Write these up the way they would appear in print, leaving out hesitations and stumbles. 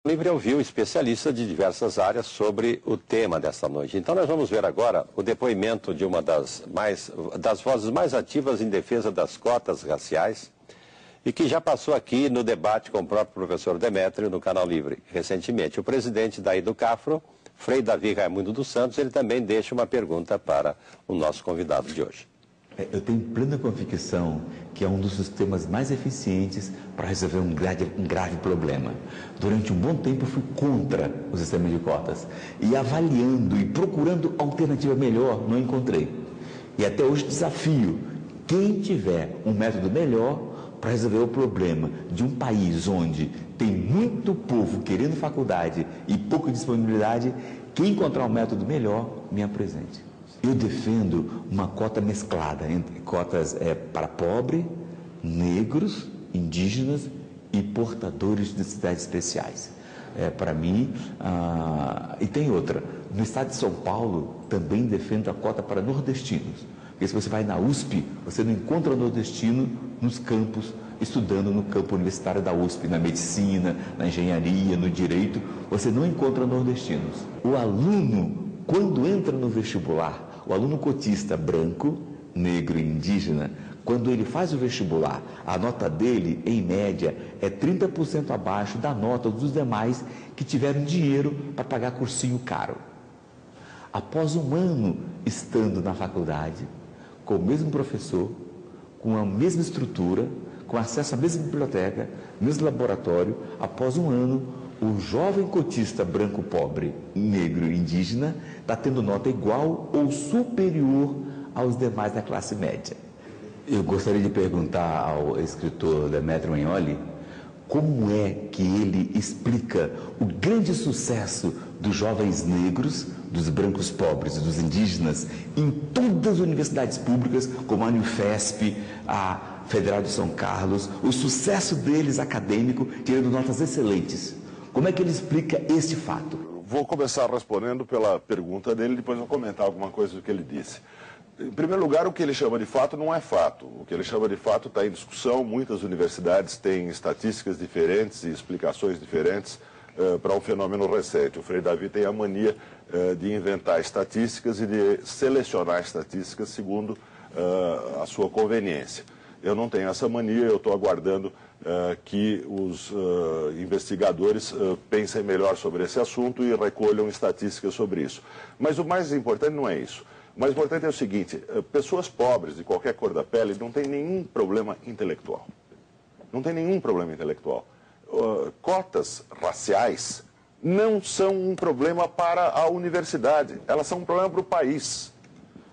Livre ouviu especialistas de diversas áreas sobre o tema desta noite. Então nós vamos ver agora o depoimento de uma das vozes mais ativas em defesa das cotas raciais e que já passou aqui no debate com o próprio professor Demétrio no Canal Livre recentemente. O presidente da Educafro, Frei Davi Raimundo dos Santos, ele também deixa uma pergunta para o nosso convidado de hoje. Eu tenho plena convicção que é um dos sistemas mais eficientes para resolver um grave problema. Durante um bom tempo eu fui contra o sistema de cotas e avaliando e procurando alternativa melhor, não encontrei. E até hoje desafio quem tiver um método melhor para resolver o problema de um país onde tem muito povo querendo faculdade e pouca disponibilidade, quem encontrar um método melhor, me apresente. Eu defendo uma cota mesclada, entre cotas para pobre, negros, indígenas e portadores de necessidades especiais. Para mim, e tem outra, no estado de São Paulo também defendo a cota para nordestinos. Porque se você vai na USP, você não encontra nordestino nos campos, estudando no campo universitário da USP, na medicina, na engenharia, no direito, você não encontra nordestinos. O aluno, quando entra no vestibular, o aluno cotista branco, negro e indígena, quando ele faz o vestibular, a nota dele, em média, é 30% abaixo da nota dos demais que tiveram dinheiro para pagar cursinho caro. Após um ano estando na faculdade, com o mesmo professor, com a mesma estrutura, com acesso à mesma biblioteca, mesmo laboratório, após um ano, o jovem cotista branco pobre, negro e indígena está tendo nota igual ou superior aos demais da classe média. Eu gostaria de perguntar ao escritor Demétrio Magnoli como é que ele explica o grande sucesso dos jovens negros, dos brancos pobres e dos indígenas em todas as universidades públicas, como a Unifesp, a Federal de São Carlos, o sucesso deles acadêmico, tirando notas excelentes. Como é que ele explica este fato? Vou começar respondendo pela pergunta dele, depois vou comentar alguma coisa do que ele disse. Em primeiro lugar, o que ele chama de fato não é fato. O que ele chama de fato está em discussão. Muitas universidades têm estatísticas diferentes e explicações diferentes para um fenômeno recente. O Frei Davi tem a mania de inventar estatísticas e de selecionar estatísticas segundo a sua conveniência. Eu não tenho essa mania, eu estou aguardando que os investigadores pensem melhor sobre esse assunto e recolham estatísticas sobre isso. Mas o mais importante não é isso. O mais importante é o seguinte, pessoas pobres de qualquer cor da pele não têm nenhum problema intelectual. Não tem nenhum problema intelectual. Cotas raciais não são um problema para a universidade, elas são um problema para o país.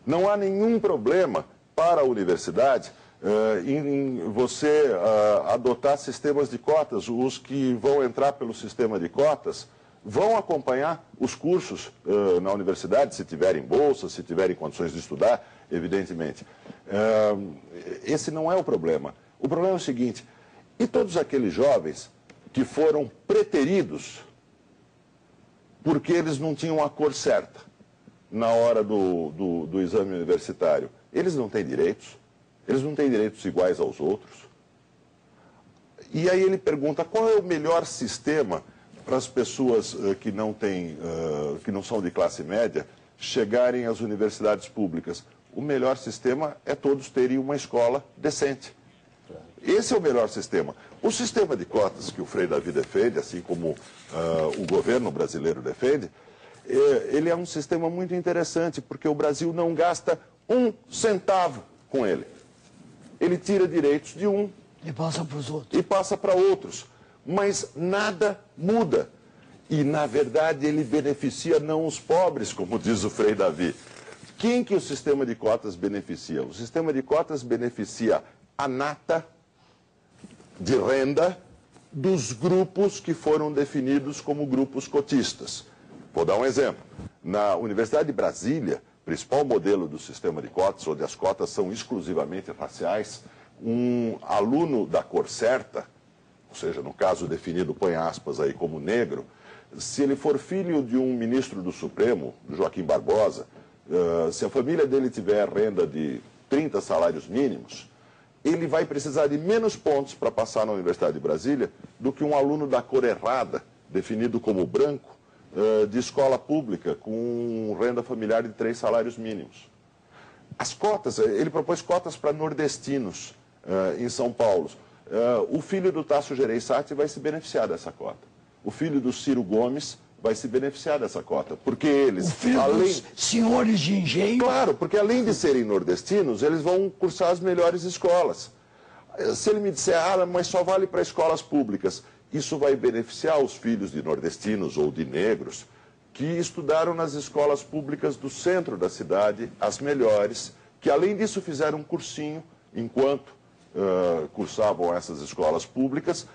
Não há nenhum problema para a universidade em você adotar sistemas de cotas. Os que vão entrar pelo sistema de cotas vão acompanhar os cursos na universidade, se tiverem bolsa, se tiverem condições de estudar, evidentemente. Esse não é o problema. O problema é o seguinte, e todos aqueles jovens que foram preteridos porque eles não tinham a cor certa na hora do exame universitário, eles não têm direitos? Eles não têm direitos iguais aos outros. E aí ele pergunta qual é o melhor sistema para as pessoas que não são de classe média chegarem às universidades públicas. O melhor sistema é todos terem uma escola decente. Esse é o melhor sistema. O sistema de cotas que o Frei Davi defende, assim como o governo brasileiro defende, ele é um sistema muito interessante, porque o Brasil não gasta um centavo com ele. Ele tira direitos de um e passa para os outros. E passa para outros. Mas nada muda. E, na verdade, ele beneficia não os pobres, como diz o Frei Davi. Quem que o sistema de cotas beneficia? O sistema de cotas beneficia a nata de renda dos grupos que foram definidos como grupos cotistas. Vou dar um exemplo. Na Universidade de Brasília, principal modelo do sistema de cotas, onde as cotas são exclusivamente raciais, um aluno da cor certa, ou seja, no caso definido, põe aspas aí, como negro, se ele for filho de um ministro do Supremo, Joaquim Barbosa, se a família dele tiver renda de 30 salários mínimos, ele vai precisar de menos pontos para passar na Universidade de Brasília do que um aluno da cor errada, definido como branco, de escola pública com renda familiar de 3 salários mínimos. As cotas, ele propôs cotas para nordestinos em São Paulo. O filho do Tasso Gereissati vai se beneficiar dessa cota. O filho do Ciro Gomes vai se beneficiar dessa cota, porque eles... O filho dos senhores de engenho... Claro, porque além de serem nordestinos, eles vão cursar as melhores escolas. Se ele me disser, mas só vale para escolas públicas, isso vai beneficiar os filhos de nordestinos ou de negros que estudaram nas escolas públicas do centro da cidade, as melhores, que além disso fizeram um cursinho enquanto cursavam essas escolas públicas,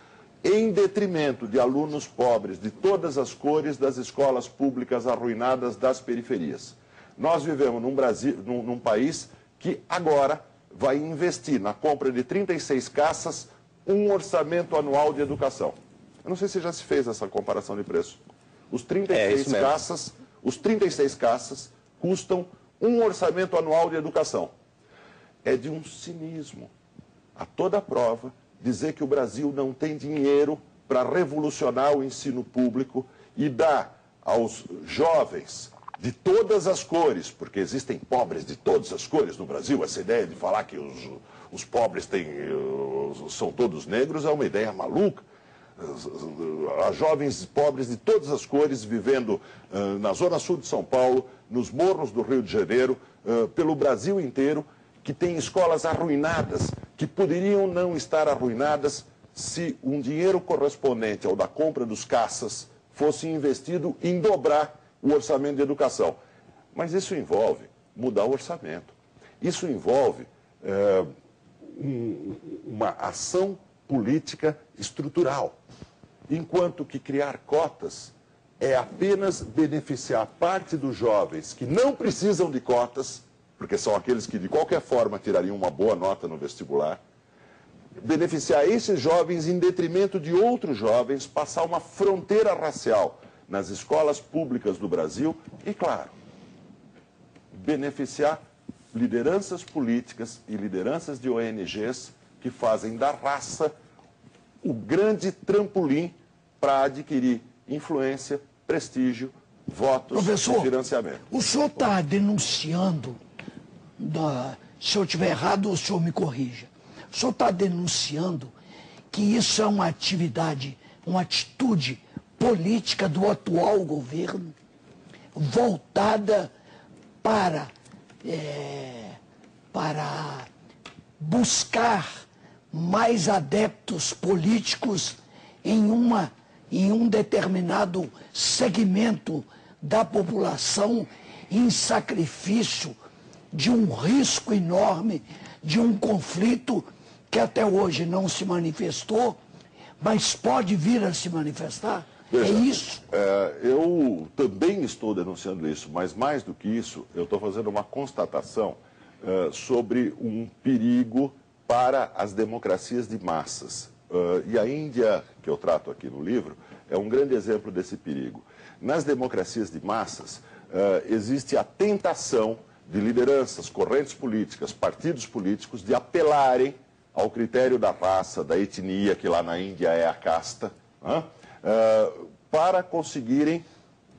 em detrimento de alunos pobres de todas as cores das escolas públicas arruinadas das periferias. Nós vivemos num país que agora vai investir na compra de 36 caças, um orçamento anual de educação. Eu não sei se já se fez essa comparação de preço. Os 36 caças custam um orçamento anual de educação. É de um cinismo a toda prova dizer que o Brasil não tem dinheiro para revolucionar o ensino público e dar aos jovens de todas as cores, porque existem pobres de todas as cores no Brasil, essa ideia de falar que os pobres são todos negros é uma ideia maluca. Há jovens pobres de todas as cores vivendo na zona sul de São Paulo, nos morros do Rio de Janeiro, pelo Brasil inteiro, que têm escolas arruinadas, que poderiam não estar arruinadas se um dinheiro correspondente ao da compra dos caças fosse investido em dobrar o orçamento de educação. Mas isso envolve mudar o orçamento. Isso envolve uma ação política estrutural. Enquanto que criar cotas é apenas beneficiar parte dos jovens que não precisam de cotas, porque são aqueles que de qualquer forma tirariam uma boa nota no vestibular, beneficiar esses jovens em detrimento de outros jovens, passar uma fronteira racial nas escolas públicas do Brasil e, claro, beneficiar lideranças políticas e lideranças de ONGs que fazem da raça o grande trampolim para adquirir influência, prestígio, votos Professor, e financiamento. O senhor está denunciando, se eu estiver errado, o senhor me corrija. O senhor está denunciando que isso é uma atividade, uma atitude política do atual governo, voltada para buscar mais adeptos políticos em um determinado segmento da população, em sacrifício de um risco enorme, de um conflito que até hoje não se manifestou, mas pode vir a se manifestar? Veja, é isso? Eu também estou denunciando isso, mas mais do que isso, eu estou fazendo uma constatação sobre um perigo para as democracias de massas. E a Índia, que eu trato aqui no livro, é um grande exemplo desse perigo. Nas democracias de massas, existe a tentação de lideranças, correntes políticas, partidos políticos, de apelarem ao critério da raça, da etnia, que lá na Índia é a casta, para conseguirem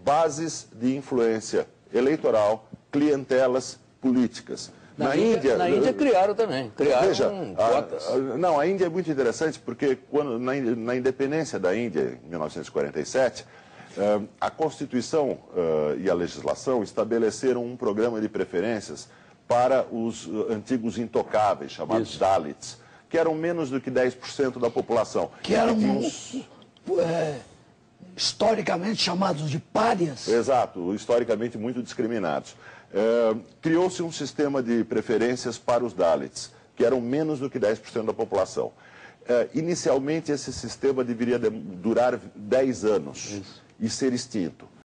bases de influência eleitoral, clientelas políticas. Na Índia criaram também, cotas. Não, a Índia é muito interessante porque na independência da Índia, em 1947, a Constituição e a legislação estabeleceram um programa de preferências para os antigos intocáveis, chamados Dalits, que eram menos do que 10% da população. Que eram historicamente chamados de párias. Exato, historicamente muito discriminados. Criou-se um sistema de preferências para os Dalits, que eram menos do que 10% da população. Inicialmente, esse sistema deveria durar 10 anos e ser extinto.